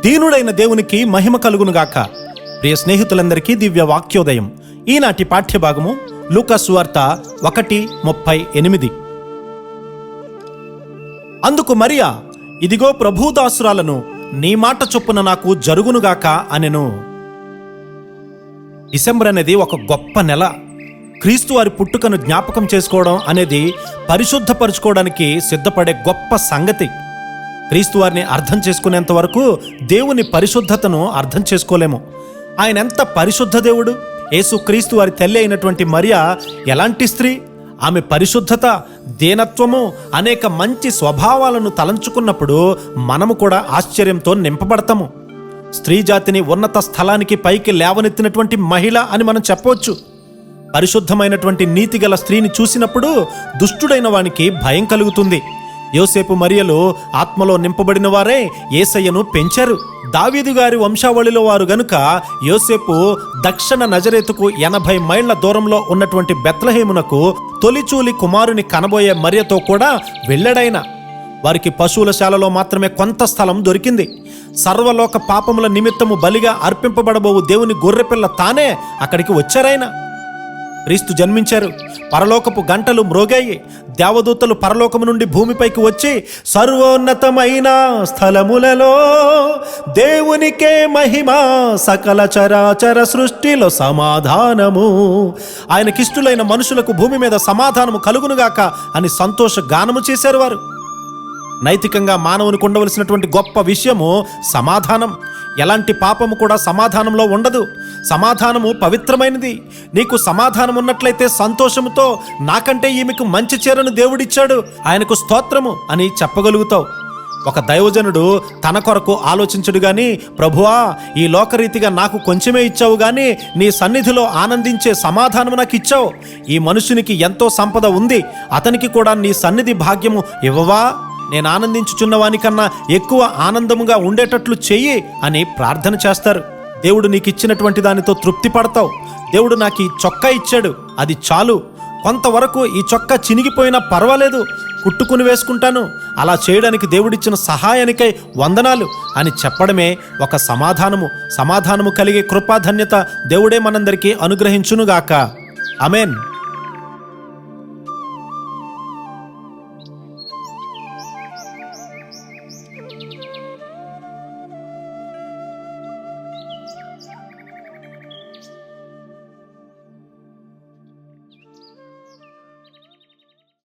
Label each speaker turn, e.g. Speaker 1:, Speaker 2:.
Speaker 1: దీనుడైన దేవునికి మహిమ కలుగునుగాక. ప్రియ స్నేహితులందరికీ దివ్య వాక్యోదయం. ఈనాటి పాఠ్యభాగము లూకా సువార్త 1:38. అందుకు మరియా, ఇదిగో ప్రభుదాసురాలను, నీ మాట చొప్పున నాకు జరుగునుగాక అనెను. డిసెంబర్ అనేది ఒక గొప్ప నెల. క్రీస్తు వారి పుట్టుకను జ్ఞాపకం చేసుకోవడం అనేది పరిశుద్ధపరచుకోవడానికి సిద్ధపడే గొప్ప సంగతి. క్రీస్తు వారిని అర్థం చేసుకునేంత వరకు దేవుని పరిశుద్ధతను అర్థం చేసుకోలేము. ఆయన ఎంత పరిశుద్ధ దేవుడు! యేసు క్రీస్తు వారి తల్లి అయినటువంటి మరియా ఎలాంటి స్త్రీ! ఆమె పరిశుద్ధత, దీనత్వము, అనేక మంచి స్వభావాలను తలంచుకున్నప్పుడు మనము కూడా ఆశ్చర్యంతో నింపబడతాము. స్త్రీ జాతిని ఉన్నత స్థలానికి పైకి లేవనెత్తినటువంటి మహిళ అని మనం చెప్పవచ్చు. పరిశుద్ధమైనటువంటి నీతిగల స్త్రీని చూసినప్పుడు దుష్టుడైన వానికి భయం కలుగుతుంది. యోసేపు మరియలు ఆత్మలో నింపబడిన వారే యేసయ్యను పెంచారు. దావీదు గారి వంశావళిలో వారు గనుక యోసేపు దక్షిణ నజరేతుకు 80 మైళ్ళ దూరంలో ఉన్నటువంటి బెత్లెహేమునకు తొలిచూలి కుమారుని కనబోయే మరియతో కూడా వెళ్ళాడాయన. వారికి పశువుల శాలలో మాత్రమే కొంత స్థలం దొరికింది. సర్వలోక పాపముల నిమిత్తము బలిగా అర్పింపబడబోవు దేవుని గొర్రెపిల్ల తానే అక్కడికి వచ్చారాయన. క్రీస్తు జన్మించారు. పరలోకపు గంటలు మ్రోగాయి. దేవదూతలు పరలోకము నుండి భూమిపైకి వచ్చి, సర్వోన్నతమైన స్థలములలో దేవునికే మహిమ, సకల చరాచర సృష్టిలో సమాధానము, ఆయనకిష్టులైన మనుషులకు భూమి మీద సమాధానము కలుగునుగాక అని సంతోష గానము చేశారు వారు. నైతికంగా మానవునికి ఉండవలసినటువంటి గొప్ప విషయము సమాధానం. ఎలాంటి పాపము కూడా సమాధానంలో ఉండదు. సమాధానము పవిత్రమైనది. నీకు సమాధానం ఉన్నట్లయితే సంతోషముతో, నాకంటే ఈమెకు మంచి చీరను దేవుడిచ్చాడు, ఆయనకు స్తోత్రము అని చెప్పగలుగుతావు. ఒక దైవజనుడు తన కొరకు ఆలోచించడు గాని, ప్రభువా, ఈ లోకరీతిగా నాకు కొంచెమే ఇచ్చావు గాని నీ సన్నిధిలో ఆనందించే సమాధానము నాకు ఇచ్చావు. ఈ మనుషునికి ఎంతో సంపద ఉంది, అతనికి కూడా నీ సన్నిధి భాగ్యము ఇవ్వవా? నేను ఆనందించుచున్నవానికన్నా ఎక్కువ ఆనందముగా ఉండేటట్లు చెయ్యి అని ప్రార్థన చేస్తారు. దేవుడు నీకు ఇచ్చినటువంటి దానితో తృప్తి పడతావు. దేవుడు నాకు ఈ చొక్కా ఇచ్చాడు, అది చాలు. కొంతవరకు ఈ చొక్కా చినిగిపోయినా పర్వాలేదు, కుట్టుకుని వేసుకుంటాను. అలా చేయడానికి దేవుడిచ్చిన సహాయానికై వందనాలు అని చెప్పడమే ఒక సమాధానము కలిగే కృపాధన్యత దేవుడే మనందరికీ అనుగ్రహించునుగాక. ఆమేన్.